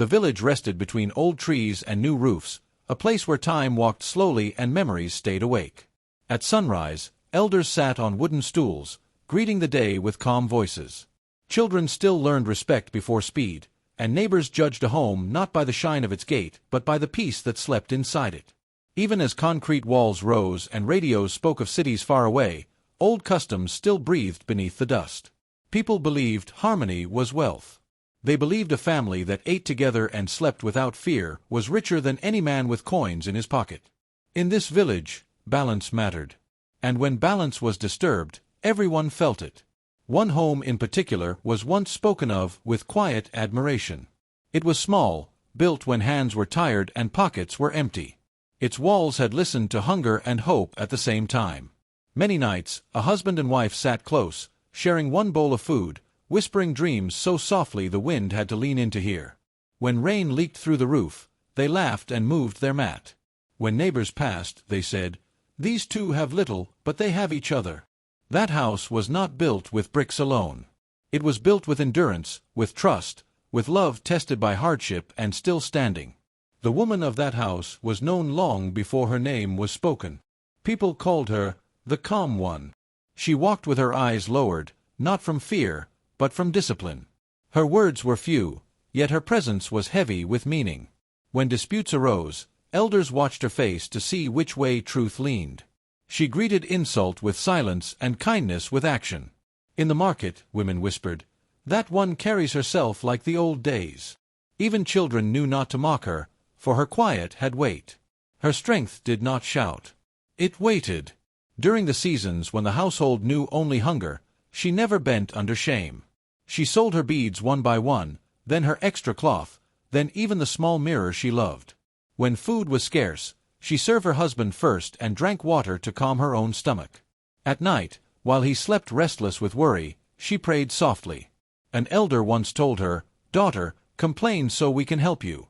The village rested between old trees and new roofs, a place where time walked slowly and memories stayed awake. At sunrise, elders sat on wooden stools, greeting the day with calm voices. Children still learned respect before speed, and neighbors judged a home not by the shine of its gate but by the peace that slept inside it. Even as concrete walls rose and radios spoke of cities far away, old customs still breathed beneath the dust. People believed harmony was wealth. They believed a family that ate together and slept without fear was richer than any man with coins in his pocket. In this village, balance mattered. And when balance was disturbed, everyone felt it. One home in particular was once spoken of with quiet admiration. It was small, built when hands were tired and pockets were empty. Its walls had listened to hunger and hope at the same time. Many nights, a husband and wife sat close, sharing one bowl of food, whispering dreams so softly the wind had to lean in to hear. When rain leaked through the roof, they laughed and moved their mat. When neighbors passed, they said, "These two have little, but they have each other." That house was not built with bricks alone. It was built with endurance, with trust, with love tested by hardship and still standing. The woman of that house was known long before her name was spoken. People called her the calm one. She walked with her eyes lowered, not from fear, but from discipline. Her words were few, yet her presence was heavy with meaning. When disputes arose, elders watched her face to see which way truth leaned. She greeted insult with silence and kindness with action. In the market, women whispered, "That one carries herself like the old days." Even children knew not to mock her, for her quiet had weight. Her strength did not shout. It waited. During the seasons when the household knew only hunger, she never bent under shame. She sold her beads one by one, then her extra cloth, then even the small mirror she loved. When food was scarce, she served her husband first and drank water to calm her own stomach. At night, while he slept restless with worry, she prayed softly. An elder once told her, "Daughter, complain so we can help you."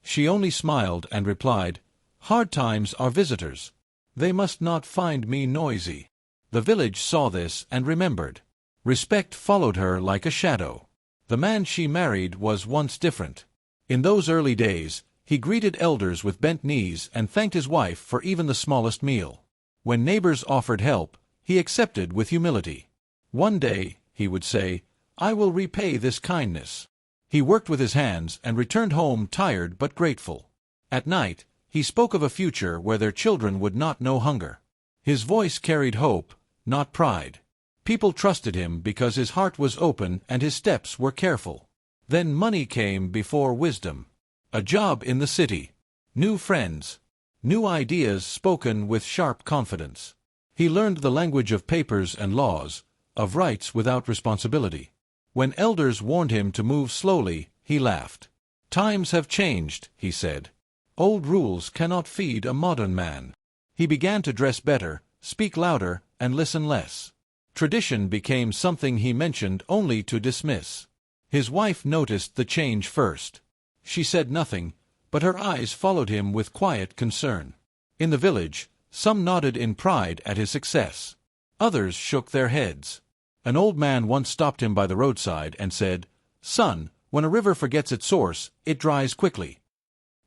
She only smiled and replied, "Hard times are visitors. They must not find me noisy." The village saw this and remembered. Respect followed her like a shadow. The man she married was once different. In those early days, he greeted elders with bent knees and thanked his wife for even the smallest meal. When neighbors offered help, he accepted with humility. "One day," he would say, "I will repay this kindness." He worked with his hands and returned home tired but grateful. At night, he spoke of a future where their children would not know hunger. His voice carried hope, not pride. People trusted him because his heart was open and his steps were careful. Then money came before wisdom. A job in the city. New friends. New ideas spoken with sharp confidence. He learned the language of papers and laws, of rights without responsibility. When elders warned him to move slowly, he laughed. "Times have changed," he said. "Old rules cannot feed a modern man." He began to dress better, speak louder, and listen less. Tradition became something he mentioned only to dismiss. His wife noticed the change first. She said nothing, but her eyes followed him with quiet concern. In the village, some nodded in pride at his success. Others shook their heads. An old man once stopped him by the roadside and said, "Son, when a river forgets its source, it dries quickly."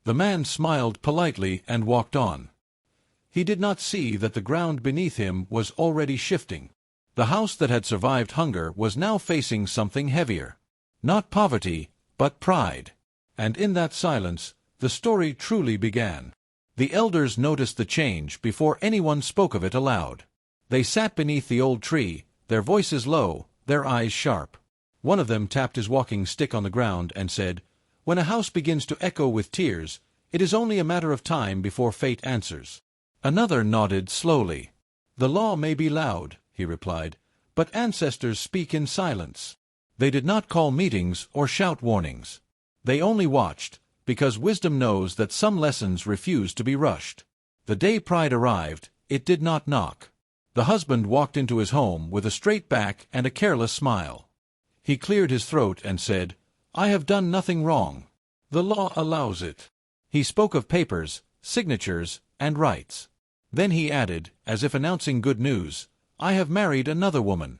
The man smiled politely and walked on. He did not see that the ground beneath him was already shifting. The house that had survived hunger was now facing something heavier. Not poverty, but pride. And in that silence, the story truly began. The elders noticed the change before anyone spoke of it aloud. They sat beneath the old tree, their voices low, their eyes sharp. One of them tapped his walking stick on the ground and said, "When a house begins to echo with tears, it is only a matter of time before fate answers." Another nodded slowly. "The law may be loud," he replied, "but ancestors speak in silence." They did not call meetings or shout warnings. They only watched, because wisdom knows that some lessons refuse to be rushed. The day pride arrived, it did not knock. The husband walked into his home with a straight back and a careless smile. He cleared his throat and said, "I have done nothing wrong. The law allows it." He spoke of papers, signatures, and rights. Then he added, as if announcing good news, "I have married another woman."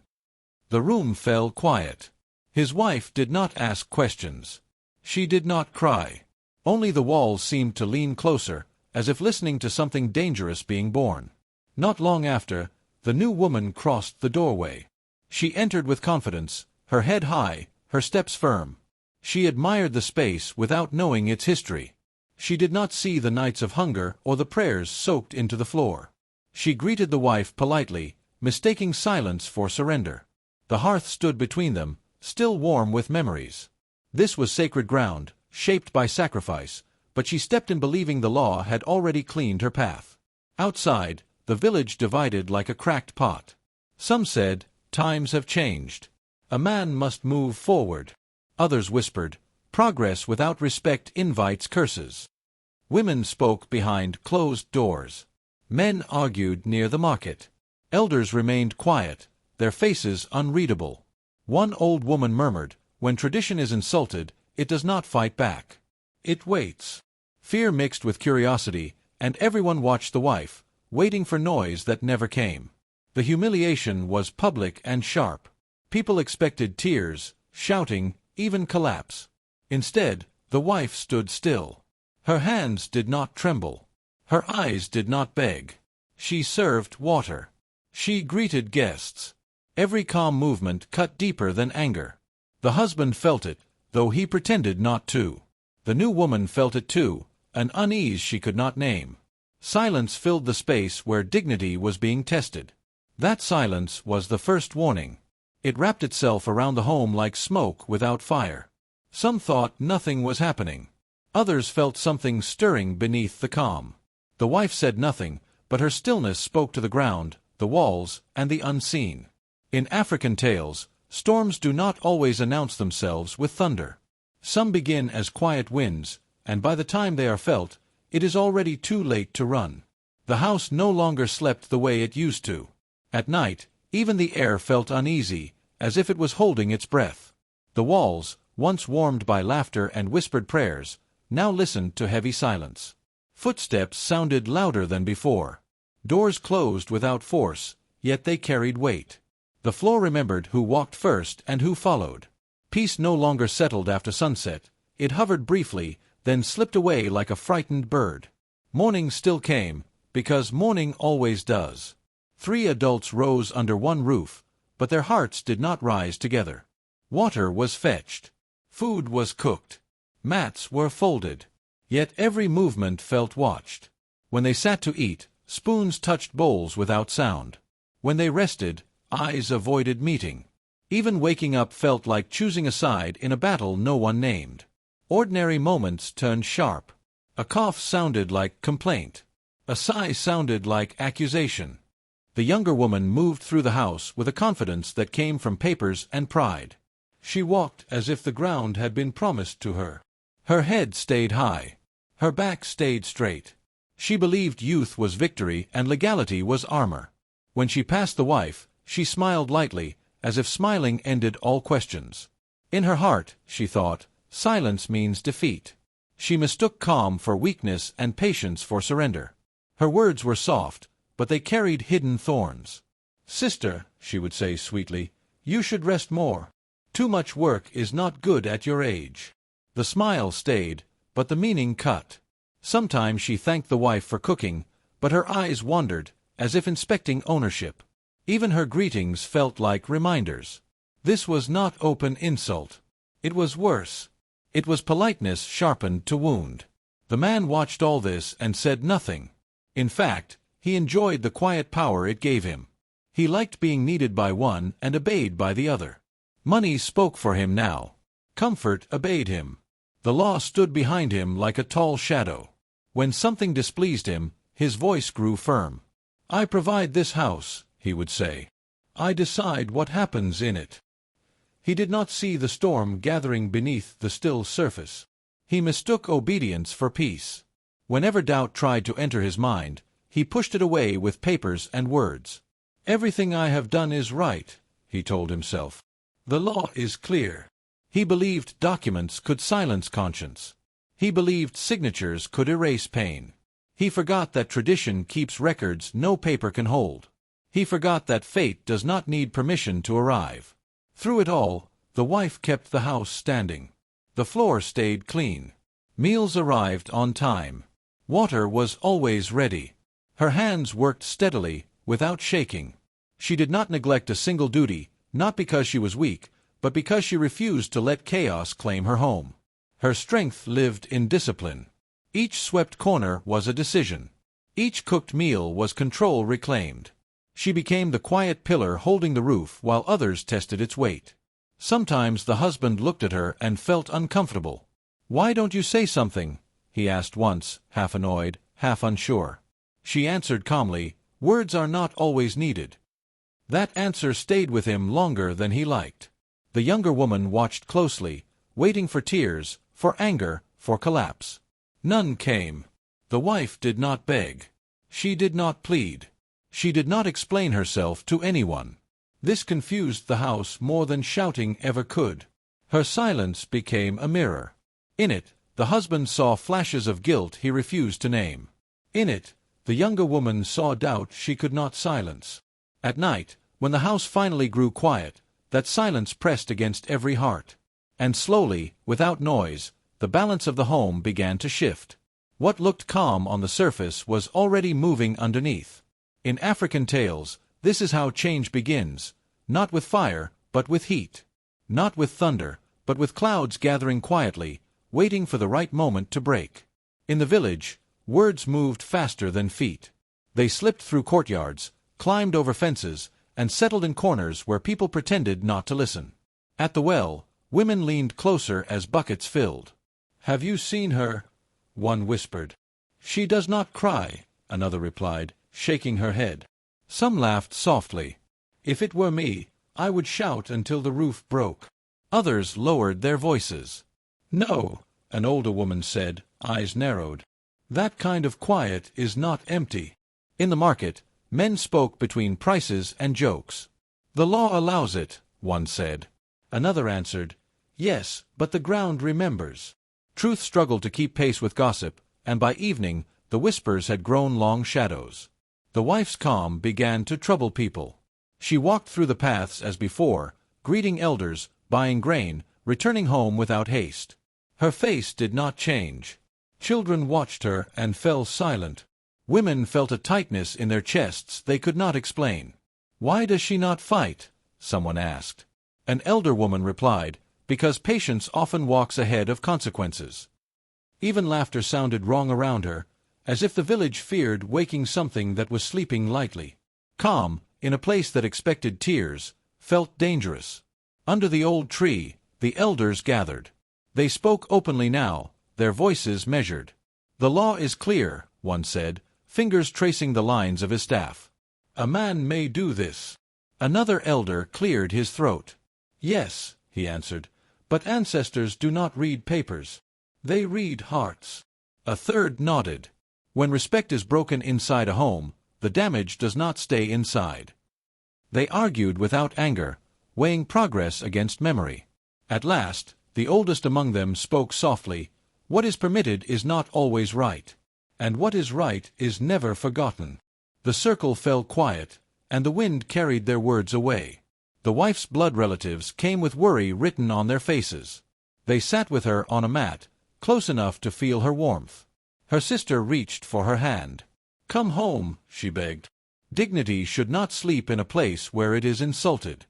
The room fell quiet. His wife did not ask questions. She did not cry. Only the walls seemed to lean closer, as if listening to something dangerous being born. Not long after, the new woman crossed the doorway. She entered with confidence, her head high, her steps firm. She admired the space without knowing its history. She did not see the nights of hunger or the prayers soaked into the floor. She greeted the wife politely, mistaking silence for surrender. The hearth stood between them, still warm with memories. This was sacred ground, shaped by sacrifice, but she stepped in believing the law had already cleaned her path. Outside, the village divided like a cracked pot. Some said, "Times have changed. A man must move forward." Others whispered, "Progress without respect invites curses." Women spoke behind closed doors. Men argued near the market. Elders remained quiet, their faces unreadable. One old woman murmured, "When tradition is insulted, it does not fight back. It waits." Fear mixed with curiosity, and everyone watched the wife, waiting for noise that never came. The humiliation was public and sharp. People expected tears, shouting, even collapse. Instead, the wife stood still. Her hands did not tremble. Her eyes did not beg. She served water. She greeted guests. Every calm movement cut deeper than anger. The husband felt it, though he pretended not to. The new woman felt it too, an unease she could not name. Silence filled the space where dignity was being tested. That silence was the first warning. It wrapped itself around the home like smoke without fire. Some thought nothing was happening. Others felt something stirring beneath the calm. The wife said nothing, but her stillness spoke to the ground, the walls, and the unseen. In African tales, storms do not always announce themselves with thunder. Some begin as quiet winds, and by the time they are felt, it is already too late to run. The house no longer slept the way it used to. At night, even the air felt uneasy, as if it was holding its breath. The walls, once warmed by laughter and whispered prayers, now listened to heavy silence. Footsteps sounded louder than before. Doors closed without force, yet they carried weight. The floor remembered who walked first and who followed. Peace no longer settled after sunset. It hovered briefly, then slipped away like a frightened bird. Morning still came, because morning always does. 3 adults rose under one roof, but their hearts did not rise together. Water was fetched. Food was cooked. Mats were folded. Yet every movement felt watched. When they sat to eat, spoons touched bowls without sound. When they rested, eyes avoided meeting. Even waking up felt like choosing a side in a battle no one named. Ordinary moments turned sharp. A cough sounded like complaint. A sigh sounded like accusation. The younger woman moved through the house with a confidence that came from papers and pride. She walked as if the ground had been promised to her. Her head stayed high. Her back stayed straight. She believed youth was victory and legality was armor. When she passed the wife, she smiled lightly, as if smiling ended all questions. In her heart, she thought, silence means defeat. She mistook calm for weakness and patience for surrender. Her words were soft, but they carried hidden thorns. "Sister," she would say sweetly, "you should rest more. Too much work is not good at your age." The smile stayed, but the meaning cut. Sometimes she thanked the wife for cooking, but her eyes wandered, as if inspecting ownership. Even her greetings felt like reminders. This was not open insult. It was worse. It was politeness sharpened to wound. The man watched all this and said nothing. In fact, he enjoyed the quiet power it gave him. He liked being needed by one and obeyed by the other. Money spoke for him now. Comfort obeyed him. The law stood behind him like a tall shadow. When something displeased him, his voice grew firm. "I provide this house," he would say. "I decide what happens in it." He did not see the storm gathering beneath the still surface. He mistook obedience for peace. Whenever doubt tried to enter his mind, he pushed it away with papers and words. "Everything I have done is right," he told himself. "The law is clear." He believed documents could silence conscience. He believed signatures could erase pain. He forgot that tradition keeps records no paper can hold. He forgot that fate does not need permission to arrive. Through it all, the wife kept the house standing. The floor stayed clean. Meals arrived on time. Water was always ready. Her hands worked steadily, without shaking. She did not neglect a single duty, not because she was weak, but because she refused to let chaos claim her home. Her strength lived in discipline. Each swept corner was a decision. Each cooked meal was control reclaimed. She became the quiet pillar holding the roof while others tested its weight. Sometimes the husband looked at her and felt uncomfortable. "Why don't you say something?" he asked once, half annoyed, half unsure. She answered calmly, "Words are not always needed." That answer stayed with him longer than he liked. The younger woman watched closely, waiting for tears, for anger, for collapse. None came. The wife did not beg. She did not plead. She did not explain herself to anyone. This confused the house more than shouting ever could. Her silence became a mirror. In it, the husband saw flashes of guilt he refused to name. In it, the younger woman saw doubt she could not silence. At night, when the house finally grew quiet, that silence pressed against every heart. And slowly, without noise, the balance of the home began to shift. What looked calm on the surface was already moving underneath. In African tales, this is how change begins, not with fire, but with heat. Not with thunder, but with clouds gathering quietly, waiting for the right moment to break. In the village, words moved faster than feet. They slipped through courtyards, climbed over fences, and settled in corners where people pretended not to listen. At the well, women leaned closer as buckets filled. "Have you seen her?" one whispered. "She does not cry," another replied, shaking her head. Some laughed softly. "If it were me, I would shout until the roof broke." Others lowered their voices. "No," an older woman said, eyes narrowed. "That kind of quiet is not empty." In the market, men spoke between prices and jokes. "The law allows it," one said. Another answered, "Yes, but the ground remembers." Truth struggled to keep pace with gossip, and by evening, the whispers had grown long shadows. The wife's calm began to trouble people. She walked through the paths as before, greeting elders, buying grain, returning home without haste. Her face did not change. Children watched her and fell silent. Women felt a tightness in their chests they could not explain. "Why does she not fight?" someone asked. An elder woman replied, "Because patience often walks ahead of consequences." Even laughter sounded wrong around her, as if the village feared waking something that was sleeping lightly. Calm, in a place that expected tears, felt dangerous. Under the old tree, the elders gathered. They spoke openly now, their voices measured. "The law is clear," one said, fingers tracing the lines of his staff. "A man may do this." Another elder cleared his throat. "Yes," he answered, "but ancestors do not read papers. They read hearts." A third nodded. When respect is broken inside a home, the damage does not stay inside. They argued without anger, weighing progress against memory. At last, the oldest among them spoke softly, "What is permitted is not always right. And what is right is never forgotten." The circle fell quiet, and the wind carried their words away. The wife's blood relatives came with worry written on their faces. They sat with her on a mat, close enough to feel her warmth. Her sister reached for her hand. "Come home," she begged. "Dignity should not sleep in a place where it is insulted."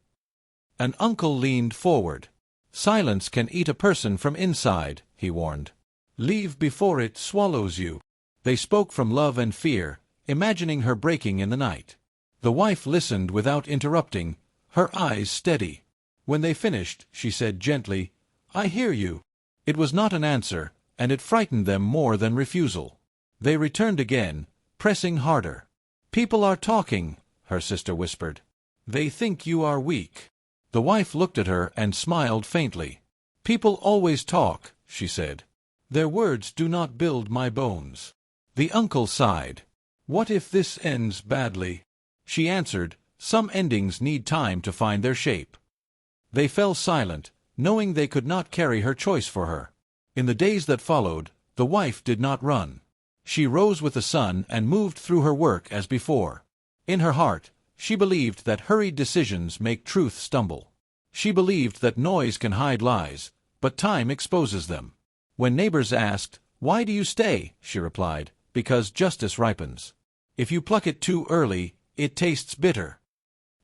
An uncle leaned forward. "Silence can eat a person from inside," he warned. "Leave before it swallows you." They spoke from love and fear, imagining her breaking in the night. The wife listened without interrupting, her eyes steady. When they finished, she said gently, "I hear you." It was not an answer, and it frightened them more than refusal. They returned again, pressing harder. "People are talking," her sister whispered. "They think you are weak." The wife looked at her and smiled faintly. "People always talk," she said. "Their words do not build my bones." The uncle sighed. "What if this ends badly?" She answered, "Some endings need time to find their shape." They fell silent, knowing they could not carry her choice for her. In the days that followed, the wife did not run. She rose with the sun and moved through her work as before. In her heart, she believed that hurried decisions make truth stumble. She believed that noise can hide lies, but time exposes them. When neighbors asked, "Why do you stay?" she replied, "Because justice ripens. If you pluck it too early, it tastes bitter."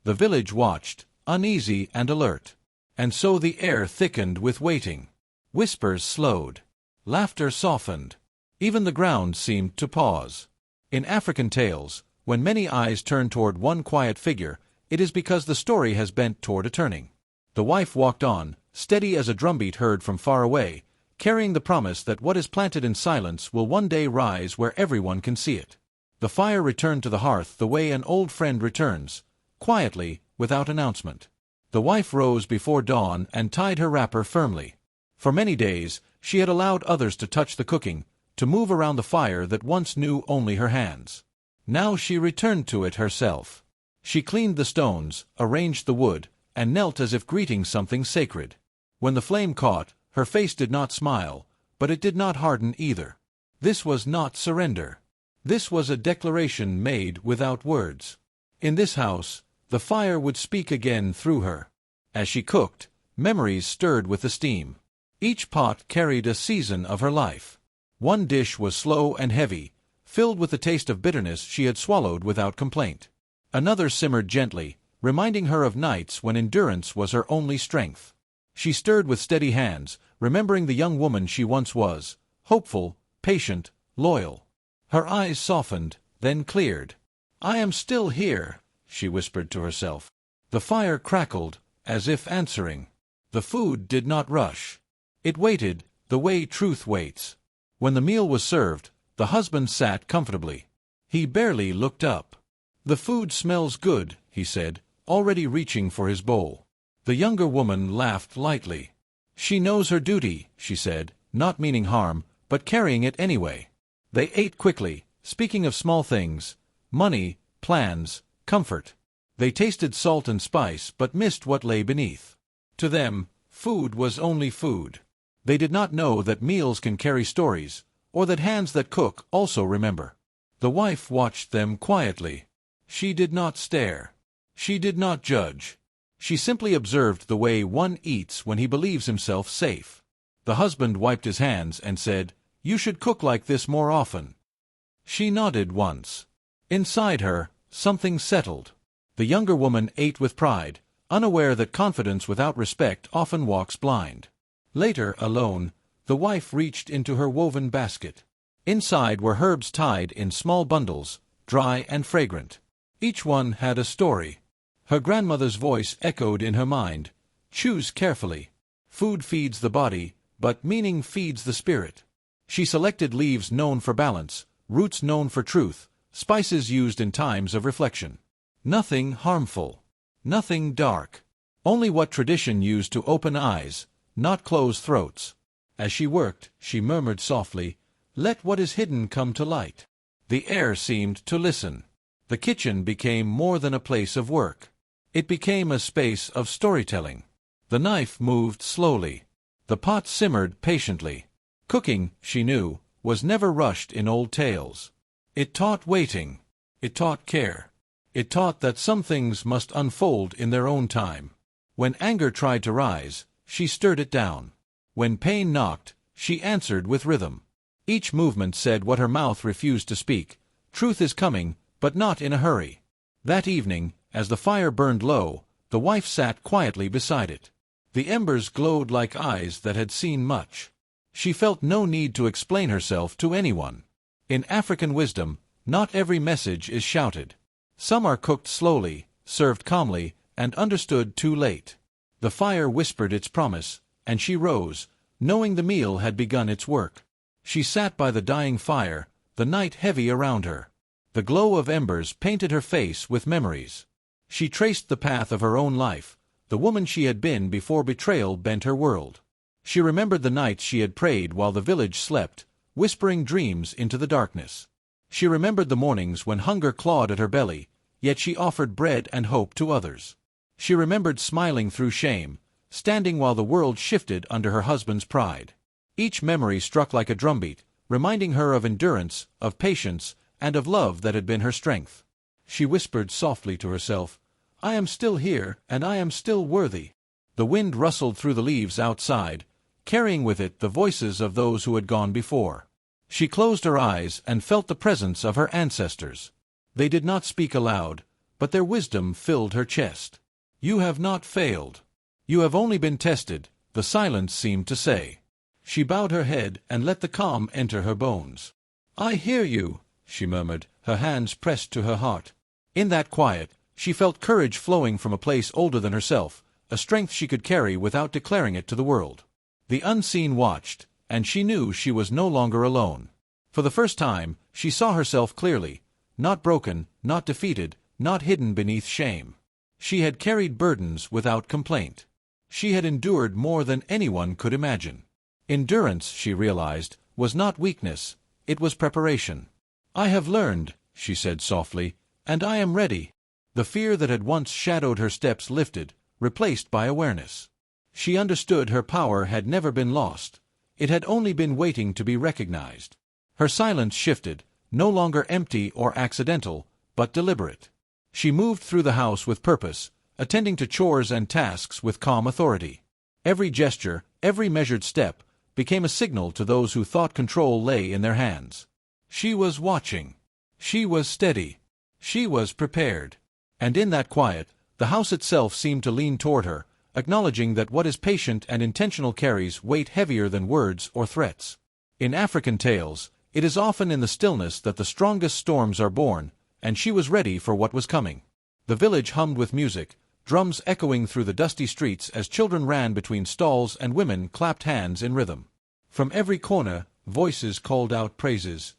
The village watched, uneasy and alert. And so the air thickened with waiting. Whispers slowed. Laughter softened. Even the ground seemed to pause. In African tales, when many eyes turn toward one quiet figure, it is because the story has bent toward a turning. The wife walked on, steady as a drumbeat heard from far away, carrying the promise that what is planted in silence will one day rise where everyone can see it. The fire returned to the hearth the way an old friend returns, quietly, without announcement. The wife rose before dawn and tied her wrapper firmly. For many days, she had allowed others to touch the cooking, to move around the fire that once knew only her hands. Now she returned to it herself. She cleaned the stones, arranged the wood, and knelt as if greeting something sacred. When the flame caught, her face did not smile, but it did not harden either. This was not surrender. This was a declaration made without words. In this house, the fire would speak again through her. As she cooked, memories stirred with the steam. Each pot carried a season of her life. One dish was slow and heavy, filled with the taste of bitterness she had swallowed without complaint. Another simmered gently, reminding her of nights when endurance was her only strength. She stirred with steady hands, remembering the young woman she once was, hopeful, patient, loyal. Her eyes softened, then cleared. "I am still here," she whispered to herself. The fire crackled, as if answering. The food did not rush. It waited, the way truth waits. When the meal was served, the husband sat comfortably. He barely looked up. "The food smells good," he said, already reaching for his bowl. The younger woman laughed lightly. "She knows her duty," she said, not meaning harm, but carrying it anyway. They ate quickly, speaking of small things, money, plans, comfort. They tasted salt and spice but missed what lay beneath. To them, food was only food. They did not know that meals can carry stories, or that hands that cook also remember. The wife watched them quietly. She did not stare. She did not judge. She simply observed the way one eats when he believes himself safe. The husband wiped his hands and said, "You should cook like this more often." She nodded once. Inside her, something settled. The younger woman ate with pride, unaware that confidence without respect often walks blind. Later, alone, the wife reached into her woven basket. Inside were herbs tied in small bundles, dry and fragrant. Each one had a story. Her grandmother's voice echoed in her mind, "Choose carefully. Food feeds the body, but meaning feeds the spirit." She selected leaves known for balance, roots known for truth, spices used in times of reflection. Nothing harmful. Nothing dark. Only what tradition used to open eyes, not close throats. As she worked, she murmured softly, "Let what is hidden come to light." The air seemed to listen. The kitchen became more than a place of work. It became a space of storytelling. The knife moved slowly. The pot simmered patiently. Cooking, she knew, was never rushed in old tales. It taught waiting. It taught care. It taught that some things must unfold in their own time. When anger tried to rise, she stirred it down. When pain knocked, she answered with rhythm. Each movement said what her mouth refused to speak. Truth is coming, but not in a hurry. That evening, as the fire burned low, the wife sat quietly beside it. The embers glowed like eyes that had seen much. She felt no need to explain herself to anyone. In African wisdom, not every message is shouted. Some are cooked slowly, served calmly, and understood too late. The fire whispered its promise, and she rose, knowing the meal had begun its work. She sat by the dying fire, the night heavy around her. The glow of embers painted her face with memories. She traced the path of her own life, the woman she had been before betrayal bent her world. She remembered the nights she had prayed while the village slept, whispering dreams into the darkness. She remembered the mornings when hunger clawed at her belly, yet she offered bread and hope to others. She remembered smiling through shame, standing while the world shifted under her husband's pride. Each memory struck like a drumbeat, reminding her of endurance, of patience, and of love that had been her strength. She whispered softly to herself, "I am still here, and I am still worthy." The wind rustled through the leaves outside, carrying with it the voices of those who had gone before. She closed her eyes and felt the presence of her ancestors. They did not speak aloud, but their wisdom filled her chest. "You have not failed. You have only been tested," the silence seemed to say. She bowed her head and let the calm enter her bones. "I hear you," she murmured, her hands pressed to her heart. In that quiet, she felt courage flowing from a place older than herself, a strength she could carry without declaring it to the world. The unseen watched, and she knew she was no longer alone. For the first time, she saw herself clearly, not broken, not defeated, not hidden beneath shame. She had carried burdens without complaint. She had endured more than anyone could imagine. Endurance, she realized, was not weakness, it was preparation. "I have learned," she said softly, "and I am ready." The fear that had once shadowed her steps lifted, replaced by awareness. She understood her power had never been lost. It had only been waiting to be recognized. Her silence shifted, no longer empty or accidental, but deliberate. She moved through the house with purpose, attending to chores and tasks with calm authority. Every gesture, every measured step, became a signal to those who thought control lay in their hands. She was watching. She was steady. She was prepared. And in that quiet, the house itself seemed to lean toward her, acknowledging that what is patient and intentional carries weight heavier than words or threats. In African tales, it is often in the stillness that the strongest storms are born, and she was ready for what was coming. The village hummed with music, drums echoing through the dusty streets as children ran between stalls and women clapped hands in rhythm. From every corner, voices called out praises.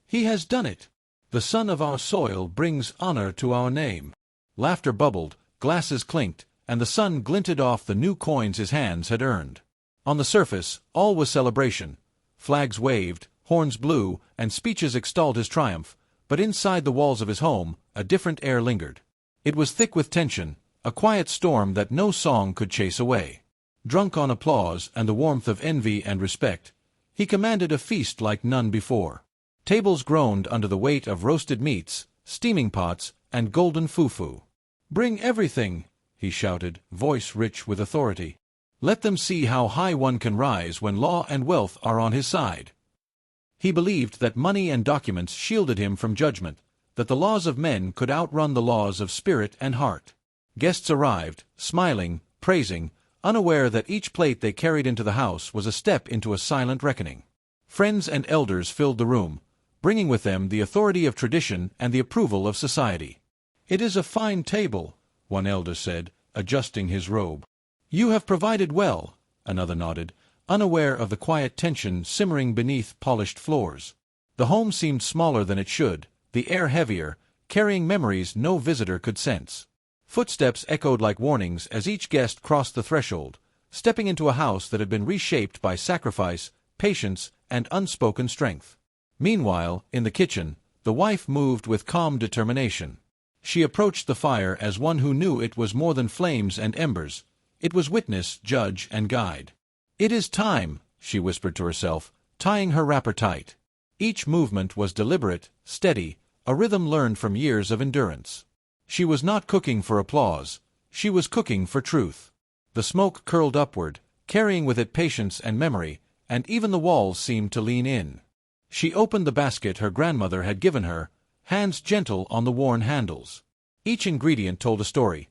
"He has done it! The son of our soil brings honor to our name." Laughter bubbled, glasses clinked, and the sun glinted off the new coins his hands had earned. On the surface, all was celebration. Flags waved, horns blew, and speeches extolled his triumph, but inside the walls of his home, a different air lingered. It was thick with tension, a quiet storm that no song could chase away. Drunk on applause and the warmth of envy and respect, he commanded a feast like none before. Tables groaned under the weight of roasted meats, steaming pots, and golden fufu. "Bring everything," he shouted, voice rich with authority. "Let them see how high one can rise when law and wealth are on his side." He believed that money and documents shielded him from judgment, that the laws of men could outrun the laws of spirit and heart. Guests arrived, smiling, praising, unaware that each plate they carried into the house was a step into a silent reckoning. Friends and elders filled the room, bringing with them the authority of tradition and the approval of society. "It is a fine table," one elder said, adjusting his robe. "You have provided well," another nodded, unaware of the quiet tension simmering beneath polished floors. The home seemed smaller than it should, the air heavier, carrying memories no visitor could sense. Footsteps echoed like warnings as each guest crossed the threshold, stepping into a house that had been reshaped by sacrifice, patience, and unspoken strength. Meanwhile, in the kitchen, the wife moved with calm determination. She approached the fire as one who knew it was more than flames and embers. It was witness, judge, and guide. "It is time," she whispered to herself, tying her wrapper tight. Each movement was deliberate, steady, a rhythm learned from years of endurance. She was not cooking for applause. She was cooking for truth. The smoke curled upward, carrying with it patience and memory, and even the walls seemed to lean in. She opened the basket her grandmother had given her, hands gentle on the worn handles. Each ingredient told a story.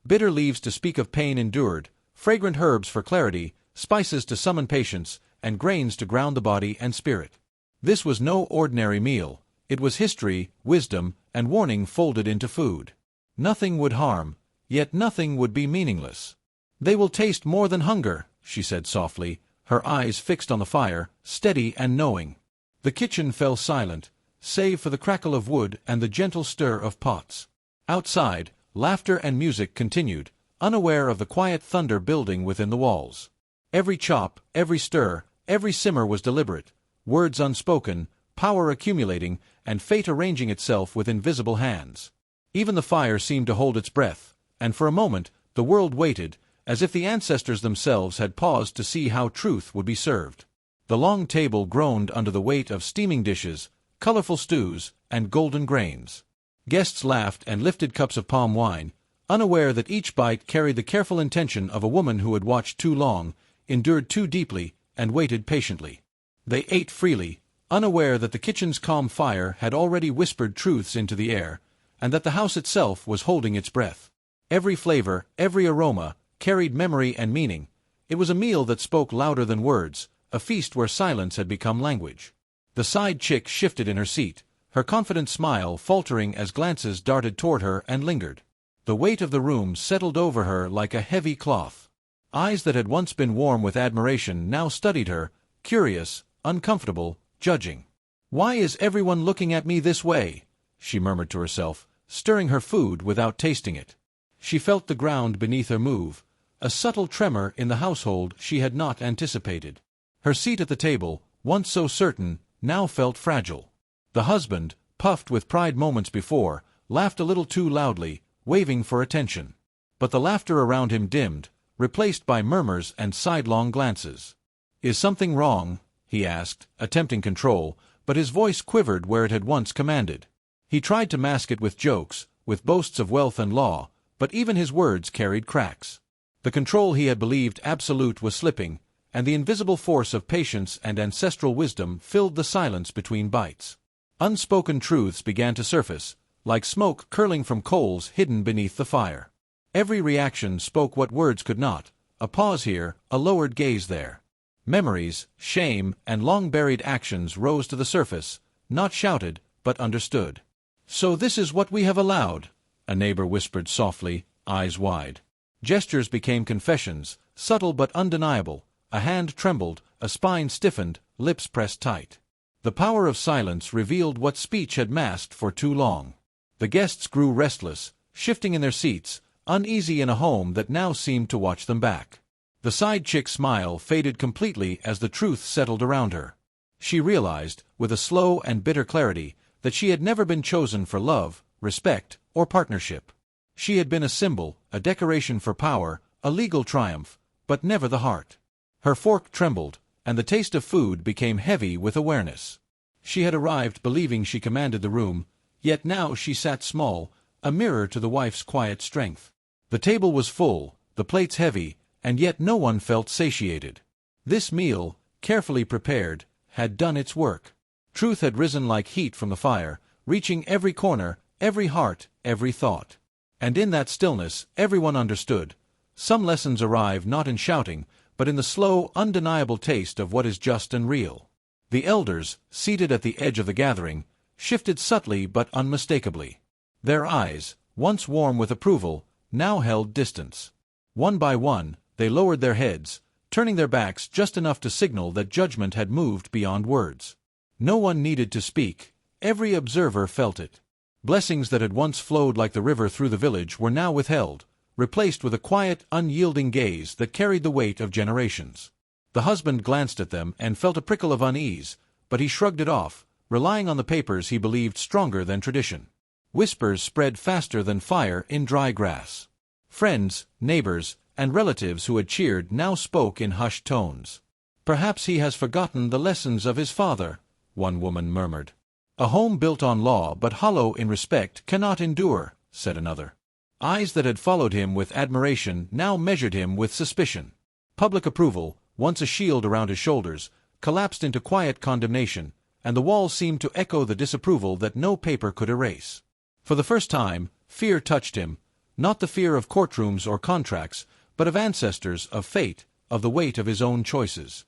Bitter leaves to speak of pain endured, fragrant herbs for clarity, spices to summon patience, and grains to ground the body and spirit. This was no ordinary meal. It was history, wisdom, and warning folded into food. Nothing would harm, yet nothing would be meaningless. "They will taste more than hunger," she said softly, her eyes fixed on the fire, steady and knowing. The kitchen fell silent, save for the crackle of wood and the gentle stir of pots. Outside, laughter and music continued, unaware of the quiet thunder building within the walls. Every chop, every stir, every simmer was deliberate, words unspoken, power accumulating, and fate arranging itself with invisible hands. Even the fire seemed to hold its breath, and for a moment the world waited, as if the ancestors themselves had paused to see how truth would be served. The long table groaned under the weight of steaming dishes, colorful stews, and golden grains. Guests laughed and lifted cups of palm wine, unaware that each bite carried the careful intention of a woman who had watched too long, endured too deeply, and waited patiently. They ate freely, unaware that the kitchen's calm fire had already whispered truths into the air, and that the house itself was holding its breath. Every flavor, every aroma, carried memory and meaning. It was a meal that spoke louder than words, a feast where silence had become language. The side chick shifted in her seat, her confident smile faltering as glances darted toward her and lingered. The weight of the room settled over her like a heavy cloth. Eyes that had once been warm with admiration now studied her, curious, uncomfortable, judging. "Why is everyone looking at me this way?" she murmured to herself, stirring her food without tasting it. She felt the ground beneath her move, a subtle tremor in the household she had not anticipated. Her seat at the table, once so certain, now felt fragile. The husband, puffed with pride moments before, laughed a little too loudly, waving for attention. But the laughter around him dimmed, replaced by murmurs and sidelong glances. "Is something wrong?" he asked, attempting control, but his voice quivered where it had once commanded. He tried to mask it with jokes, with boasts of wealth and law, but even his words carried cracks. The control he had believed absolute was slipping, and the invisible force of patience and ancestral wisdom filled the silence between bites. Unspoken truths began to surface, like smoke curling from coals hidden beneath the fire. Every reaction spoke what words could not, a pause here, a lowered gaze there. Memories, shame, and long-buried actions rose to the surface, not shouted, but understood. "So this is what we have allowed," a neighbor whispered softly, eyes wide. Gestures became confessions, subtle but undeniable. A hand trembled, a spine stiffened, lips pressed tight. The power of silence revealed what speech had masked for too long. The guests grew restless, shifting in their seats, uneasy in a home that now seemed to watch them back. The side chick's smile faded completely as the truth settled around her. She realized, with a slow and bitter clarity, that she had never been chosen for love, respect, or partnership. She had been a symbol, a decoration for power, a legal triumph, but never the heart. Her fork trembled, and the taste of food became heavy with awareness. She had arrived believing she commanded the room, yet now she sat small, a mirror to the wife's quiet strength. The table was full, the plates heavy, and yet no one felt satiated. This meal, carefully prepared, had done its work. Truth had risen like heat from the fire, reaching every corner, every heart, every thought. And in that stillness, everyone understood. Some lessons arrive not in shouting, but in the slow, undeniable taste of what is just and real. The elders, seated at the edge of the gathering, shifted subtly but unmistakably. Their eyes, once warm with approval, now held distance. One by one, they lowered their heads, turning their backs just enough to signal that judgment had moved beyond words. No one needed to speak. Every observer felt it. Blessings that had once flowed like the river through the village were now withheld, replaced with a quiet, unyielding gaze that carried the weight of generations. The husband glanced at them and felt a prickle of unease, but he shrugged it off, relying on the papers he believed stronger than tradition. Whispers spread faster than fire in dry grass. Friends, neighbors, and relatives who had cheered now spoke in hushed tones. "Perhaps he has forgotten the lessons of his father," one woman murmured. "A home built on law but hollow in respect cannot endure," said another. Eyes that had followed him with admiration now measured him with suspicion. Public approval, once a shield around his shoulders, collapsed into quiet condemnation, and the walls seemed to echo the disapproval that no paper could erase. For the first time, fear touched him, not the fear of courtrooms or contracts, but of ancestors, of fate, of the weight of his own choices.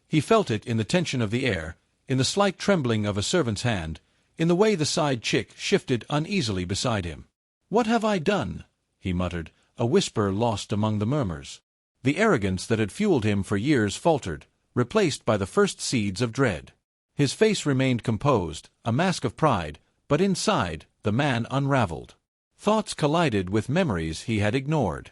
He felt it in the tension of the air, in the slight trembling of a servant's hand, in the way the side chick shifted uneasily beside him. "What have I done?" he muttered, a whisper lost among the murmurs. The arrogance that had fueled him for years faltered, replaced by the first seeds of dread. His face remained composed, a mask of pride, but inside, the man unraveled. Thoughts collided with memories he had ignored.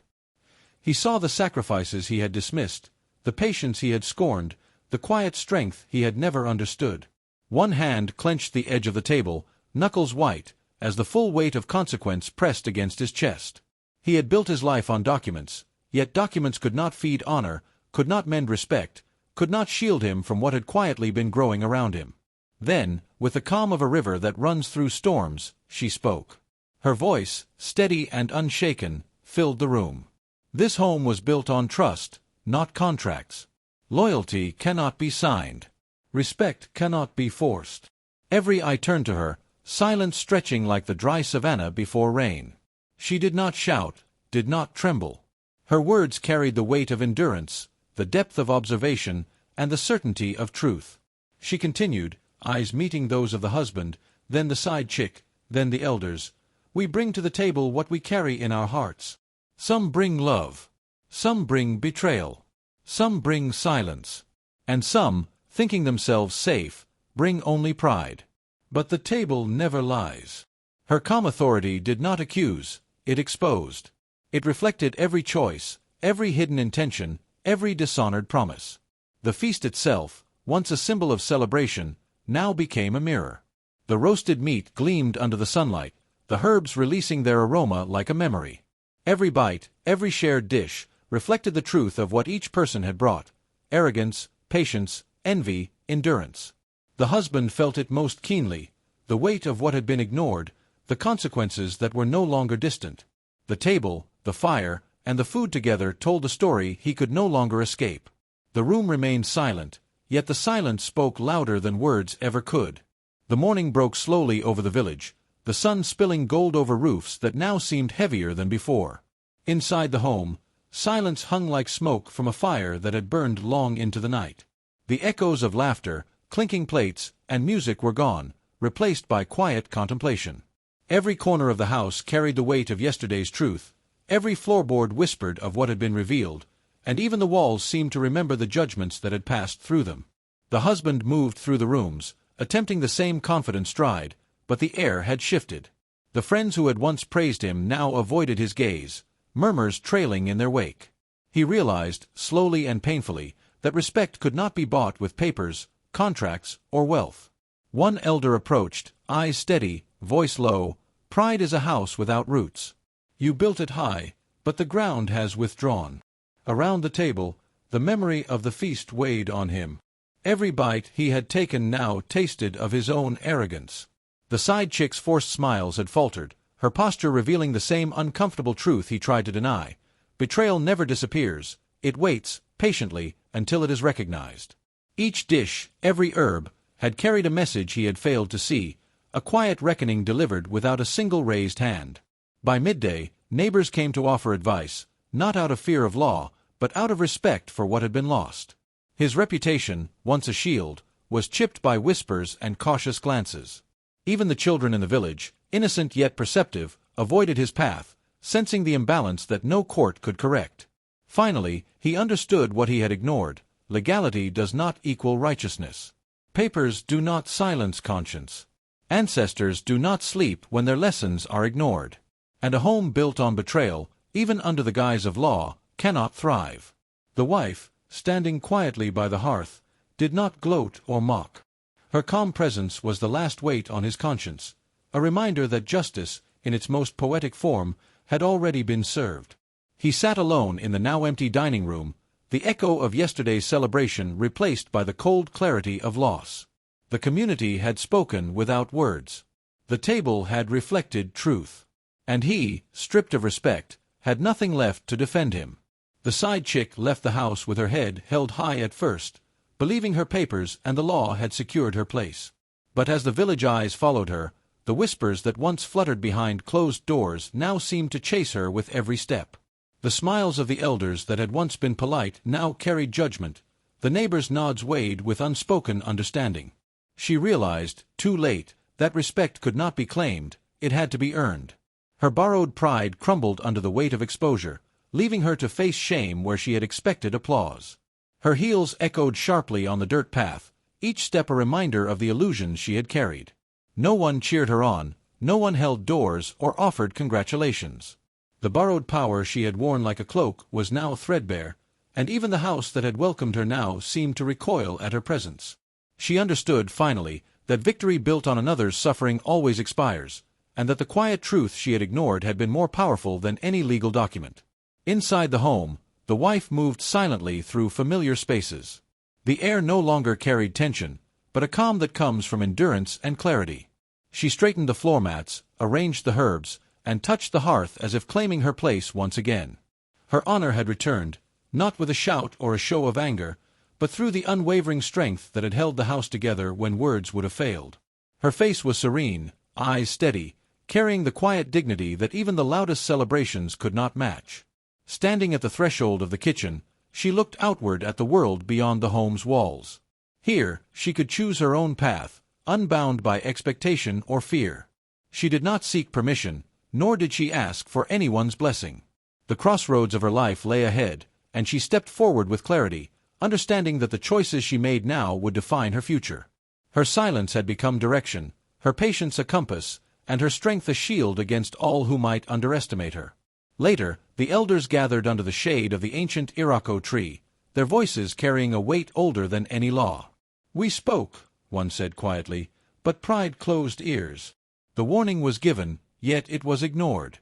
He saw the sacrifices he had dismissed, the patience he had scorned, the quiet strength he had never understood. One hand clenched the edge of the table, knuckles white, as the full weight of consequence pressed against his chest. He had built his life on documents, yet documents could not feed honor, could not mend respect, could not shield him from what had quietly been growing around him. Then, with the calm of a river that runs through storms, she spoke. Her voice, steady and unshaken, filled the room. "This home was built on trust, not contracts. Loyalty cannot be signed. Respect cannot be forced. Every eye turned to her, silence stretching like the dry savanna before rain. She did not shout, did not tremble. Her words carried the weight of endurance, the depth of observation, and the certainty of truth. She continued, eyes meeting those of the husband, then the side chick, then the elders. We bring to the table what we carry in our hearts. Some bring love. Some bring betrayal. Some bring silence. And some, thinking themselves safe, bring only pride. But the table never lies. Her calm authority did not accuse, it exposed. It reflected every choice, every hidden intention, every dishonored promise. The feast itself, once a symbol of celebration, now became a mirror. The roasted meat gleamed under the sunlight, the herbs releasing their aroma like a memory. Every bite, every shared dish, reflected the truth of what each person had brought: arrogance, patience, envy, endurance. The husband felt it most keenly, the weight of what had been ignored, the consequences that were no longer distant. The table, the fire, and the food together told the story he could no longer escape. The room remained silent, yet the silence spoke louder than words ever could. The morning broke slowly over the village, the sun spilling gold over roofs that now seemed heavier than before. Inside the home, silence hung like smoke from a fire that had burned long into the night. The echoes of laughter, clinking plates, and music were gone, replaced by quiet contemplation. Every corner of the house carried the weight of yesterday's truth, every floorboard whispered of what had been revealed, and even the walls seemed to remember the judgments that had passed through them. The husband moved through the rooms, attempting the same confident stride, but the air had shifted. The friends who had once praised him now avoided his gaze, murmurs trailing in their wake. He realized, slowly and painfully, that respect could not be bought with papers, contracts, or wealth. One elder approached, eyes steady, voice low. Pride is a house without roots. You built it high, but the ground has withdrawn. Around the table, the memory of the feast weighed on him. Every bite he had taken now tasted of his own arrogance. The side chick's forced smiles had faltered, her posture revealing the same uncomfortable truth he tried to deny. Betrayal never disappears, it waits, patiently, until it is recognized. Each dish, every herb, had carried a message he had failed to see, a quiet reckoning delivered without a single raised hand. By midday, neighbors came to offer advice, not out of fear of law, but out of respect for what had been lost. His reputation, once a shield, was chipped by whispers and cautious glances. Even the children in the village, innocent yet perceptive, avoided his path, sensing the imbalance that no court could correct. Finally, he understood what he had ignored: legality does not equal righteousness. Papers do not silence conscience. Ancestors do not sleep when their lessons are ignored. And a home built on betrayal, even under the guise of law, cannot thrive. The wife, standing quietly by the hearth, did not gloat or mock. Her calm presence was the last weight on his conscience, a reminder that justice, in its most poetic form, had already been served. He sat alone in the now empty dining room, the echo of yesterday's celebration replaced by the cold clarity of loss. The community had spoken without words. The table had reflected truth. And he, stripped of respect, had nothing left to defend him. The side chick left the house with her head held high at first, believing her papers and the law had secured her place. But as the village eyes followed her, the whispers that once fluttered behind closed doors now seemed to chase her with every step. The smiles of the elders that had once been polite now carried judgment, the neighbors' nods weighed with unspoken understanding. She realized, too late, that respect could not be claimed, it had to be earned. Her borrowed pride crumbled under the weight of exposure, leaving her to face shame where she had expected applause. Her heels echoed sharply on the dirt path, each step a reminder of the illusions she had carried. No one cheered her on, no one held doors or offered congratulations. The borrowed power she had worn like a cloak was now threadbare, and even the house that had welcomed her now seemed to recoil at her presence. She understood, finally, that victory built on another's suffering always expires, and that the quiet truth she had ignored had been more powerful than any legal document. Inside the home, the wife moved silently through familiar spaces. The air no longer carried tension, but a calm that comes from endurance and clarity. She straightened the floor mats, arranged the herbs, and touched the hearth as if claiming her place once again. Her honor had returned, not with a shout or a show of anger, but through the unwavering strength that had held the house together when words would have failed. Her face was serene, eyes steady, carrying the quiet dignity that even the loudest celebrations could not match. Standing at the threshold of the kitchen, she looked outward at the world beyond the home's walls. Here, she could choose her own path, unbound by expectation or fear. She did not seek permission, nor did she ask for anyone's blessing. The crossroads of her life lay ahead, and she stepped forward with clarity, understanding that the choices she made now would define her future. Her silence had become direction, her patience a compass, and her strength a shield against all who might underestimate her. Later, the elders gathered under the shade of the ancient Iroko tree, their voices carrying a weight older than any law. "We spoke," one said quietly, "but pride closed ears. The warning was given, yet it was ignored."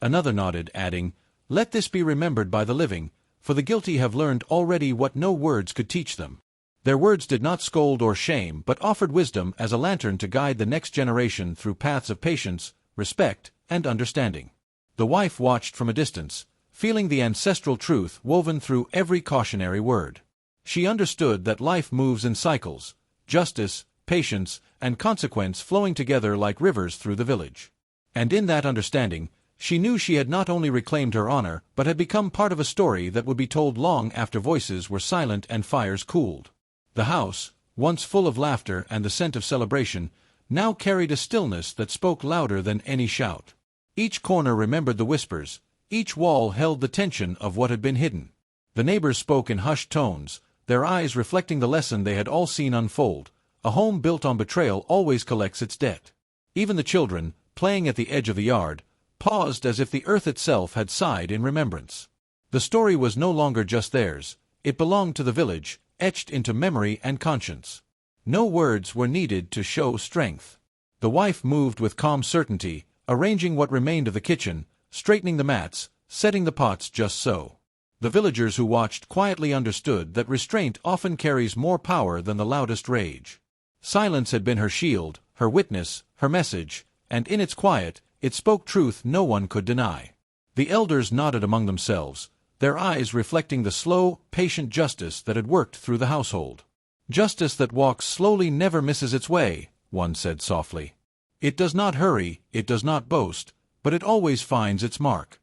Another nodded, adding, "Let this be remembered by the living, for the guilty have learned already what no words could teach them." Their words did not scold or shame, but offered wisdom as a lantern to guide the next generation through paths of patience, respect, and understanding. The wife watched from a distance, feeling the ancestral truth woven through every cautionary word. She understood that life moves in cycles, justice, patience, and consequence flowing together like rivers through the village. And in that understanding, she knew she had not only reclaimed her honor, but had become part of a story that would be told long after voices were silent and fires cooled. The house, once full of laughter and the scent of celebration, now carried a stillness that spoke louder than any shout. Each corner remembered the whispers, each wall held the tension of what had been hidden. The neighbors spoke in hushed tones, their eyes reflecting the lesson they had all seen unfold. A home built on betrayal always collects its debt. Even the children, playing at the edge of the yard, paused as if the earth itself had sighed in remembrance. The story was no longer just theirs, it belonged to the village, etched into memory and conscience. No words were needed to show strength. The wife moved with calm certainty, arranging what remained of the kitchen, straightening the mats, setting the pots just so. The villagers who watched quietly understood that restraint often carries more power than the loudest rage. Silence had been her shield, her witness, her message, and in its quiet, it spoke truth no one could deny. The elders nodded among themselves, their eyes reflecting the slow, patient justice that had worked through the household. "Justice that walks slowly never misses its way," one said softly. "It does not hurry, it does not boast, but it always finds its mark."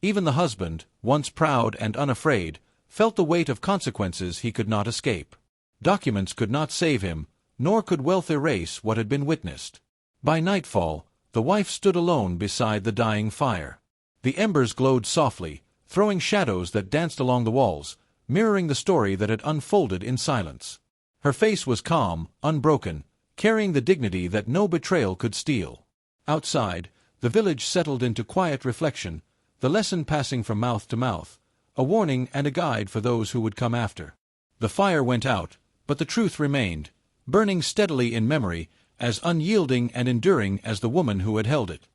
Even the husband, once proud and unafraid, felt the weight of consequences he could not escape. Documents could not save him, nor could wealth erase what had been witnessed. By nightfall, the wife stood alone beside the dying fire. The embers glowed softly, throwing shadows that danced along the walls, mirroring the story that had unfolded in silence. Her face was calm, unbroken, carrying the dignity that no betrayal could steal. Outside, the village settled into quiet reflection, the lesson passing from mouth to mouth, a warning and a guide for those who would come after. The fire went out, but the truth remained, burning steadily in memory, as unyielding and enduring as the woman who had held it.